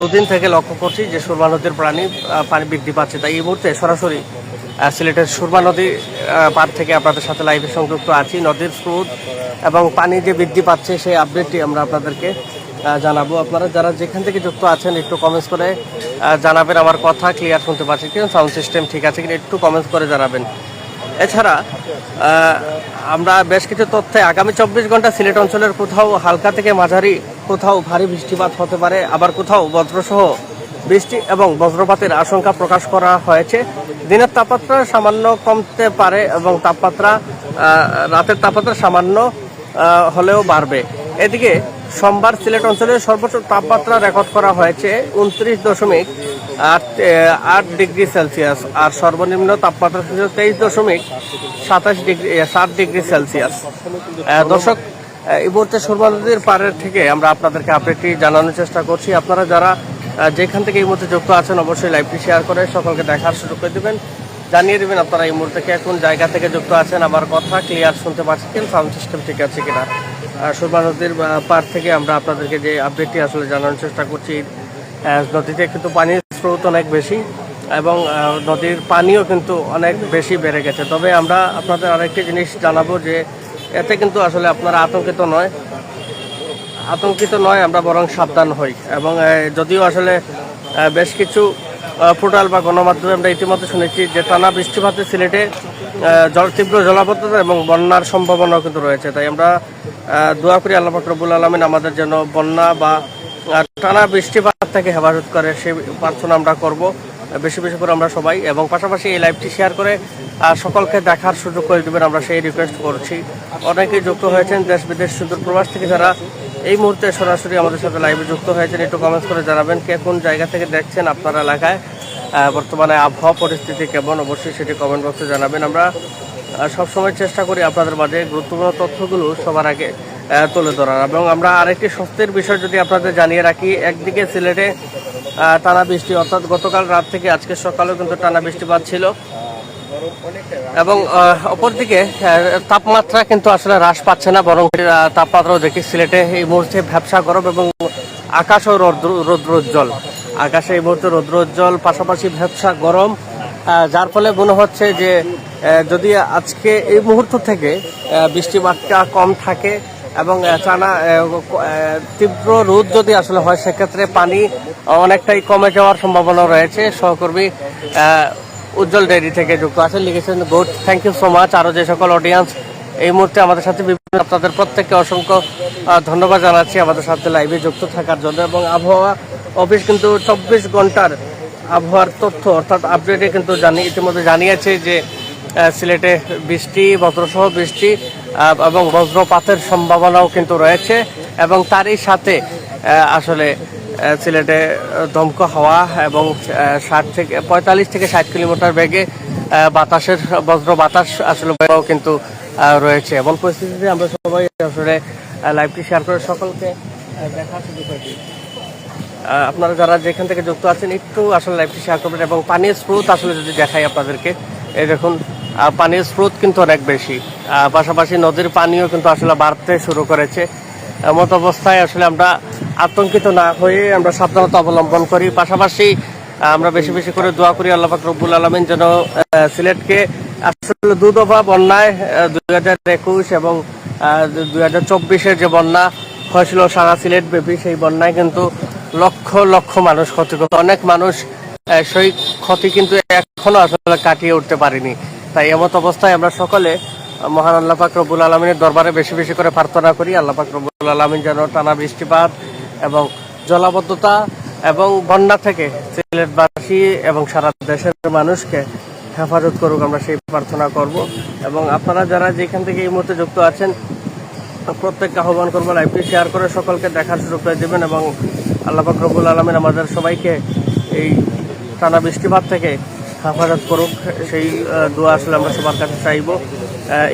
দুদিন থেকে লক্ষ্য করছি যে সুরমা নদীর পানি বৃদ্ধি পাচ্ছে। তাই এই মুহূর্তে সরাসরি সিলেটের সুরমা নদী পার থেকে আপনাদের সাথে লাইভে সংযুক্ত আছি। নদীর স্রোত এবং পানি যে বৃদ্ধি পাচ্ছে সেই আপডেটটি আমরা আপনাদেরকে জানাবো। আপনারা যারা যেখান থেকে যুক্ত আছেন একটু কমেন্টস করে জানাবেন। আমার কথা ক্লিয়ার শুনতে পাচ্ছি কিনা, সাউন্ড সিস্টেম ঠিক আছে কিনা একটু কমেন্টস করে জানাবেন। এছাড়া আমরা বেশ কিছু তথ্যে আগামী 24 ঘন্টা সিলেট অঞ্চলের কোথাও হালকা থেকে মাঝারি, কোথাও ভারী বৃষ্টিপাত হতে পারে, আবার কোথাও বজ্রসহ বৃষ্টি এবং বজ্রপাতের আশঙ্কা প্রকাশ করা হয়েছে। দিনের তাপমাত্রা সামান্য কমতে পারে এবং রাতের তাপমাত্রা সামান্য হলেও বাড়বে। এদিকে সোমবার সিলেট অঞ্চলের সর্বোচ্চ তাপমাত্রা রেকর্ড করা হয়েছে 29.8 ডিগ্রি সেলসিয়াস, আর সর্বনিম্ন তাপমাত্রা ছিল 23.7 ডিগ্রি সেলসিয়াস। দর্শক, এই মুহূর্তে সুরমা নদীর পাড়ের থেকে আমরা আপনাদেরকে আপডেটটি জানানোর চেষ্টা করছি। আপনারা যারা যেখান থেকে এই মুহূর্তে যুক্ত আছেন অবশ্যই লাইভটি শেয়ার করে সকলকে দেখার সুযোগ করে দেবেন, জানিয়ে দেবেন আপনারা এই মুহূর্তে কোন জায়গা থেকে যুক্ত আছেন, আমার কথা ক্লিয়ার শুনতে পাচ্ছেন, সাউন্ড সিস্টেম ঠিক আছে কিনা। সুরমা নদীর পাড় থেকে আমরা আপনাদেরকে যে আপডেটটি আসলে জানানোর চেষ্টা করছি। নদীতে কিন্তু পানির স্রোত অনেক বেশি এবং নদীর পানিও কিন্তু অনেক বেশি বেড়ে গেছে। তবে আমরা আপনাদের আরেকটি জিনিস জানাবো যে এতে কিন্তু আসলে আপনারা আতঙ্কিত নয়, আমরা বরং সাবধান হই। এবং যদিও আসলে বেশ কিছু পোর্টাল বা গণমাধ্যমে আমরা ইতিমধ্যে শুনেছি যে টানা বৃষ্টিপাতে সিলেটে তীব্র জলাবদ্ধতা এবং বন্যার সম্ভাবনাও কিন্তু রয়েছে। তাই আমরা দোয়া করি আল্লাহ পাক রব্বুল আলামিন আমাদের জন্য বন্যা বা টানা বৃষ্টিপাত থেকে হেফাজত করে, সেই প্রার্থনা আমরা করব বেশি বেশি করে আমরা সবাই। এবং পাশাপাশি এই লাইভটি শেয়ার করে সকলকে দেখার সুযোগ করে দেবেন, আমরা সেই রিকোয়েস্ট করছি। অনেকেই যুক্ত হয়েছেন দেশ বিদেশ সুদূর প্রবাস থেকে, যারা এই মুহূর্তে সরাসরি আমাদের সাথে লাইভে যুক্ত হয়েছেন একটু কমেন্টস করে জানাবেন কোন জায়গা থেকে দেখছেন আপনার এলাকায় বর্তমানে আবহাওয়া পরিস্থিতি কেমন, অবশ্যই সেটি কমেন্ট বক্সে জানাবেন। আমরা সবসময় চেষ্টা করি আপনাদের মাঝে গুরুত্বপূর্ণ তথ্যগুলো সবার আগে তুলে ধরার। এবং আমরা আরেকটি স্বস্তির বিষয় যদি আপনাদের জানিয়ে রাখি, একদিকে সিলেটে টানা বৃষ্টি, অর্থাৎ গতকাল রাত থেকে আজকে সকালেও কিন্তু টানা বৃষ্টিপাত ছিল এবং অপরদিকে তাপমাত্রা কিন্তু আসলে হ্রাস পাচ্ছে না, বরং তাপমাত্রাও দেখি সিলেটে এই মুহূর্তে ভ্যাপসা গরম এবং আকাশও রৌদ্রোজ্জ্বল। আকাশে এই মুহূর্তে রৌদ্রোজ্জ্বল, পাশাপাশি ভ্যাপসা গরম, যার ফলে মনে হচ্ছে যে যদি আজকে এই মুহূর্ত থেকে বৃষ্টিপাতটা কম থাকে এবং টানা তীব্র রোদ যদি আসলে হয়, সেক্ষেত্রে পানি অনেকটাই কমে যাওয়ার সম্ভাবনা রয়েছে। সহকর্মী উজ্জ্বল ডেইরি থেকে যুক্ত আছেন, লিখেছেন good, thank you so much. আরও যে সকল অডিয়েন্স এই মুহূর্তে আমাদের সাথে আপনাদের প্রত্যেককে অসংখ্য ধন্যবাদ জানাচ্ছি আমাদের সাথে লাইভে যুক্ত থাকার জন্য। এবং আবহাওয়া অফিস কিন্তু 24 ঘন্টার আবহাওয়ার তথ্য অর্থাৎ আপডেটে কিন্তু ইতিমধ্যে জানিয়েছে যে সিলেটে বৃষ্টি, বজ্রসহ বৃষ্টি এবং বজ্রপাতের সম্ভাবনাও কিন্তু রয়েছে। এবং তারই সাথে আসলে সিলেটে দমকা হাওয়া এবং 45 থেকে 60 কিলোমিটার বেগে বজ্র বাতাস আসলে কিন্তু রয়েছে। এমন পরিস্থিতিতে আমরা সবাই আসলে লাইভটি শেয়ার করে সকলকে দেখার সুযোগ হয়েছে। আপনারা যারা যেখান থেকে যুক্ত আছেন একটু আসলে লাইভটি শেয়ার করবেন। এবং পানির স্রোত আসলে যদি দেখাই আপনাদেরকে, এই দেখুন পানির স্রোত কিন্তু অনেক বেশি, পাশাপাশি নদীর পানিও কিন্তু আসলে বাড়তে শুরু করেছে। এমন অবস্থায় আসলে আমরা আতঙ্কিত না হয়ে আমরা সাবধানতা অবলম্বন করি। পাশাপাশি আমরা বেশি বেশি করে দোয়া করি আল্লাহ পাক রব্বুল আলামিন যেন সিলেটকে আসলে দুদফা বন্যায় 2021 এবং 2024-এর যে বন্যা হয়েছিল সারা সিলেট ব্যাপী, সেই বন্যায় কিন্তু লক্ষ লক্ষ মানুষ ক্ষতিগ্রস্ত, অনেক মানুষ সেই ক্ষতি কিন্তু এখনো আসলে কাটিয়ে উঠতে পারেনি। তাই এমত অবস্থায় আমরা সকলে মহান আল্লাহ পাক রব্বুল আলামিনের দরবারে বেশি বেশি করে প্রার্থনা করি আল্লাহ পাক রব্বুল আলামিন যেন টানা বৃষ্টিপাত এবং জলাবদ্ধতা এবং বন্যা থেকে সিলেটবাসী এবং সারা দেশের মানুষকে হেফাজত করুক, আমরা সেই প্রার্থনা করব। এবং আপনারা যারা যেখান থেকে এই মুহূর্তে যুক্ত আছেন প্রত্যেককে আহ্বান করবো লাইভটি শেয়ার করে সকলকে দেখার সুযোগ করে দেবেন। এবং আল্লাহ পাক রব্বুল আলামিন আমাদের সবাইকে এই টানা বৃষ্টিপাত থেকে হেফাজত করুক, সেই দোয়া আসলে আমরা সবার কাছে চাইব।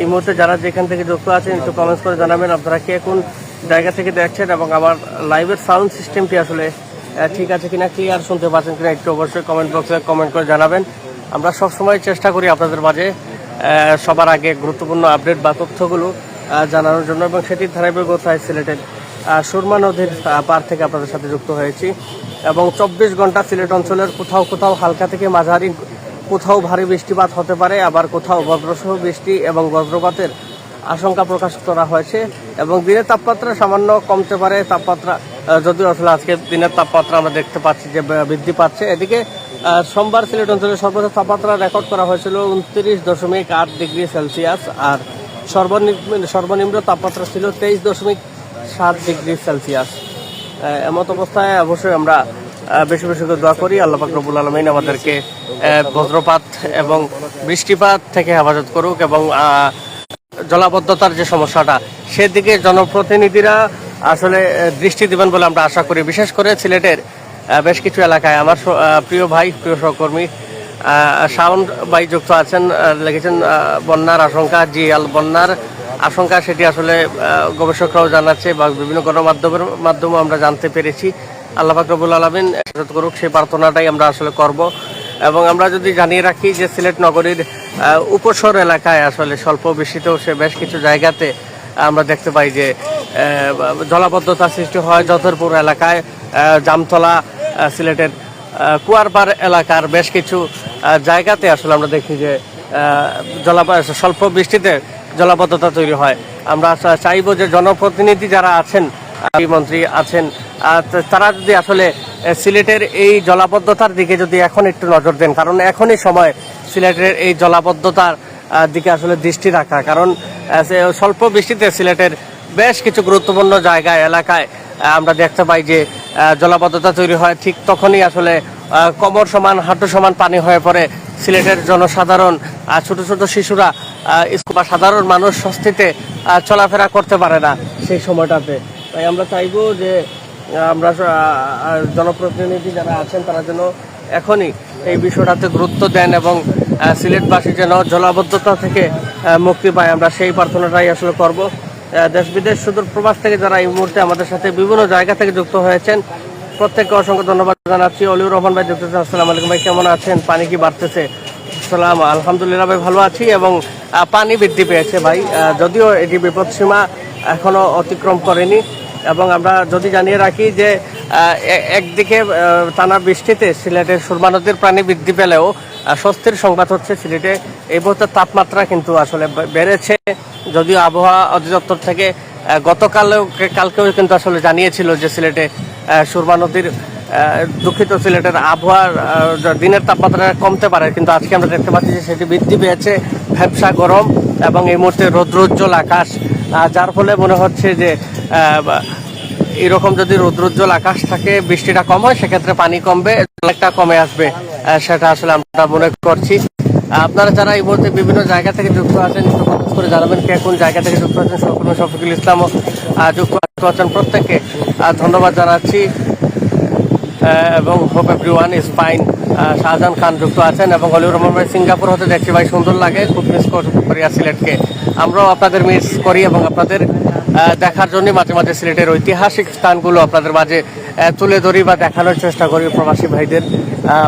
এই মুহূর্তে যারা যেখান থেকে যুক্ত আছেন একটু কমেন্টস করে জানাবেন আপনারা কোন জায়গা থেকে দেখছেন এবং আমার লাইভের সাউন্ড সিস্টেমটি আসলে ঠিক আছে কিনা, ক্লিয়ার শুনতে পাচ্ছেন কিনা একটু অবশ্যই কমেন্ট বক্সে কমেন্ট করে জানাবেন। আমরা সবসময় চেষ্টা করি আপনাদের মাঝে সবার আগে গুরুত্বপূর্ণ আপডেট বা তথ্যগুলো জানানোর জন্য, এবং সেটির ধারাবাহিকতায় সিলেটের সুরমা নদীর পার থেকে আপনাদের সাথে যুক্ত হয়েছি এবং 24 ঘন্টা সিলেট অঞ্চলের কোথাও কোথাও হালকা থেকে মাঝারি, কোথাও ভারী বৃষ্টিপাত হতে পারে, আবার কোথাও বজ্রসহ বৃষ্টি এবং বজ্রপাতের আশঙ্কা প্রকাশ করা হয়েছে এবং দিনের তাপমাত্রা সামান্য কমতে পারে। তাপমাত্রা যদিও আসলে আজকে দিনের তাপমাত্রা আমরা দেখতে পাচ্ছি যে বৃদ্ধি পাচ্ছে। এদিকে সোমবার সিলেট অঞ্চলের সর্বোচ্চ তাপমাত্রা রেকর্ড করা হয়েছিল 29.8 ডিগ্রি সেলসিয়াস, আর সর্বনিম্ন তাপমাত্রা ছিল 23.7 ডিগ্রি সেলসিয়াস। এমত অবস্থায় অবশ্যই আমরা বেশি বেশি করে দোয়া করি আল্লাহ পাক রব্বুল আলামিন আমাদেরকে বজ্রপাত এবং বৃষ্টিপাত থেকে হেফাজত করুক এবং জলাবদ্ধতার যে সমস্যাটা সেদিকে জনপ্রতিনিধিরা আসলে দৃষ্টি দিবেন বলে আমরা আশা করি। বিশেষ করে সিলেটের বেশ কিছু এলাকায় আমার প্রিয় ভাই, প্রিয় সহকর্মী সাউন্ড ভাই যুক্ত আছেন, লিখেছেন বন্যার আশঙ্কা। জি, বন্যার আশঙ্কা সেটি আসলে গবেষকরাও জানাচ্ছে বা বিভিন্ন গণমাধ্যমের মাধ্যমে আমরা জানতে পেরেছি। আল্লাহ পাক রব্বুল আলামিন হেফাজত করুক সেই প্রার্থনাটাই আমরা আসলে করব। এবং আমরা যদি জানিয়ে রাখি যে সিলেট নগরীর উপশহর এলাকায় আসলে স্বল্প বৃষ্টিতেও সে বেশ কিছু জায়গাতে আমরা দেখতে পাই যে জলাবদ্ধতা সৃষ্টি হয়। যতরপুর এলাকায়, জামতলা, সিলেটের কুয়ারপাড় এলাকার বেশ কিছু জায়গাতে আসলে আমরা দেখি যে স্বল্প বৃষ্টিতে জলাবদ্ধতা তৈরি হয়। আমরা চাইব যে জনপ্রতিনিধি যারা আছেন, মন্ত্রী আছেন, তারা যদি আসলে সিলেটের এই জলাবদ্ধতার দিকে যদি এখন একটু নজর দেন, কারণ এখনই সময় সিলেটের এই জলাবদ্ধতার দিকে আসলে দৃষ্টি রাখা। কারণ স্বল্প বৃষ্টিতে সিলেটের বেশ কিছু গুরুত্বপূর্ণ জায়গায়, এলাকায় আমরা দেখতে পাই যে জলাবদ্ধতা তৈরি হয়। ঠিক তখনই আসলে কোমর সমান, হাঁটু সমান পানি হয়ে পড়ে। সিলেটের জনসাধারণ, ছোট ছোট শিশুরা বা সাধারণ মানুষ স্বস্তিতে চলাফেরা করতে পারে না সেই সময়টাতে। তাই আমরা চাইবো যে আমরা জনপ্রতিনিধি যারা আছেন তারা যেন এখনই এই বিষয়টাতে গুরুত্ব দেন এবং সিলেটবাসী যেন জলাবদ্ধতা থেকে মুক্তি পায়, আমরা সেই প্রার্থনাটাই আসলে করব। দেশ বিদেশ সুদূর প্রবাস থেকে যারা এই মুহূর্তে আমাদের সাথে বিভিন্ন জায়গা থেকে যুক্ত হয়েছেন প্রত্যেককে অসংখ্য ধন্যবাদ জানাচ্ছি। অলিউর রহমান ভাই যুক্ত আছেন, আসসালামু আলাইকুম ভাই, কেমন আছেন? পানি কি বাড়তেছে? সালাম, আলহামদুলিল্লাহ ভাই ভালো আছি এবং পানি বৃদ্ধি পেয়েছে ভাই, যদিও এটি বিপদসীমা এখনো অতিক্রম করেনি। এবং আমরা যদি জানিয়ে রাখি যে একদিকে টানা বৃষ্টিতে সিলেটের সুরমা নদীর পানি বৃদ্ধি পেলেও স্বস্তির সংবাদ হচ্ছে সিলেটে এই মুহূর্তে তাপমাত্রা কিন্তু আসলে বেড়েছে। যদিও আবহাওয়া অধিদপ্তর থেকে কালকেও কিন্তু আসলে জানিয়েছিল যে সিলেটে সুরমা নদীর দুঃখিত সিলেটের আবহাওয়ার দিনের তাপমাত্রা কমতে পারে, কিন্তু আজকে আমরা দেখতে পাচ্ছি যে সেটি বৃদ্ধি পেয়েছে। ভ্যাপসা গরম এবং এই মুহূর্তে রৌদ্রোজ্জ্বল আকাশ, যার ফলে মনে হচ্ছে যে এরকম যদি রৌদ্রোজ্জ্বল আকাশ থাকে, বৃষ্টিটা কম হয়, সেক্ষেত্রে পানি কমবে, অনেকটা কমে আসবে, সেটা আসলে আমরা মনে করছি। আপনারা যারা এই মুহূর্তে বিভিন্ন জায়গা থেকে যুক্ত আছেন একটু কমেন্ট করে জানাবেন কে কোন জায়গা থেকে যুক্ত আছেন। সহকর্মী শফিকুল ইসলামও যুক্ত আছেন, প্রত্যেককে ধন্যবাদ জানাচ্ছি। এবং hope everyone is fine. Shahjahan Khan যুক্ত আছেন এবং অলিউর রহমান ভাই সিঙ্গাপুর হতে দেখছি ভাই সুন্দর লাগে, খুব মিস করি সিলেটকে। আমরাও আপনাদের মিস করি এবং আপনাদের দেখার জন্য মাঝে মাঝে সিলেটের ঐতিহাসিক স্থানগুলো আপনাদের মাঝে তুলে ধরি বা দেখানোর চেষ্টা করি প্রবাসী ভাইদের।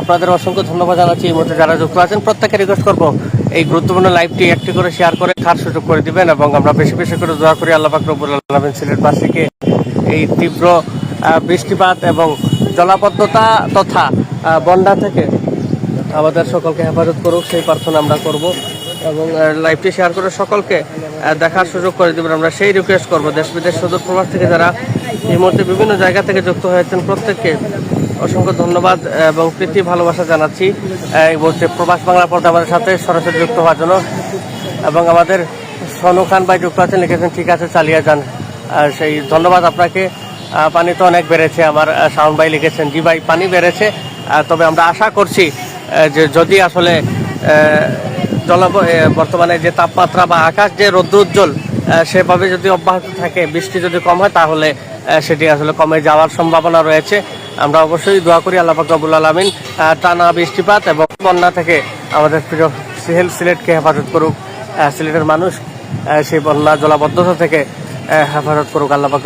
আপনাদের অসংখ্য ধন্যবাদ জানাচ্ছি। এই মুহূর্তে যারা যুক্ত আছেন প্রত্যেককে রিকোয়েস্ট করবো এই গুরুত্বপূর্ণ লাইভটি একটি করে শেয়ার করে দেখার সুযোগ করে দিবেন এবং আমরা বেশি বেশি করে দোয়া করি আল্লাহ পাক রব্বুল আলামিন সিলেটবাসীকে এই তীব্র বৃষ্টিপাত এবং জলাবদ্ধতা তথা বন্যা থেকে আমাদের সকলকে হেফাজত করুক, সেই প্রার্থনা আমরা করব এবং লাইভটি শেয়ার করে সকলকে দেখার সুযোগ করে দেবেন, আমরা সেই রিকোয়েস্ট করবো। দেশ বিদেশ সুদূর প্রবাস থেকে যারা এই মুহূর্তে বিভিন্ন জায়গা থেকে যুক্ত হয়েছেন প্রত্যেককে অসংখ্য ধন্যবাদ এবং প্রীতি ভালোবাসা জানাচ্ছি এই মুহূর্তে প্রবাস বাংলা পর্দা আমাদের সাথে সরাসরি যুক্ত হওয়ার জন্য। এবং আমাদের সনু খান ভাই যুক্ত আছেন, লিখেছেন ঠিক আছে চালিয়ে যান, সেই ধন্যবাদ আপনাকে। পানি তো অনেক বেড়েছে, আমার শাওন ভাই লিখেছেন জি ভাই পানি বেড়েছে, তবে আমরা আশা করছি যে যদি আসলে বর্তমানে যে তাপমাত্রা বা আকাশ যে রৌদ্রোজ্জ্বল সেভাবে যদি অব্যাহত থাকে, বৃষ্টি যদি কম হয় তাহলে সেটি আসলে কমে যাওয়ার সম্ভাবনা রয়েছে। আমরা অবশ্যই দোয়া করি আল্লাহ পাক রব্বুল আলামিন টানা বৃষ্টিপাত এবং বন্যা থেকে আমাদের প্রিয় সিলেটকে হেফাজত করুক, সিলেটের মানুষ সেই বন্যা জলাবদ্ধতা থেকে হেফাজত করুক আল্লাহ পাক।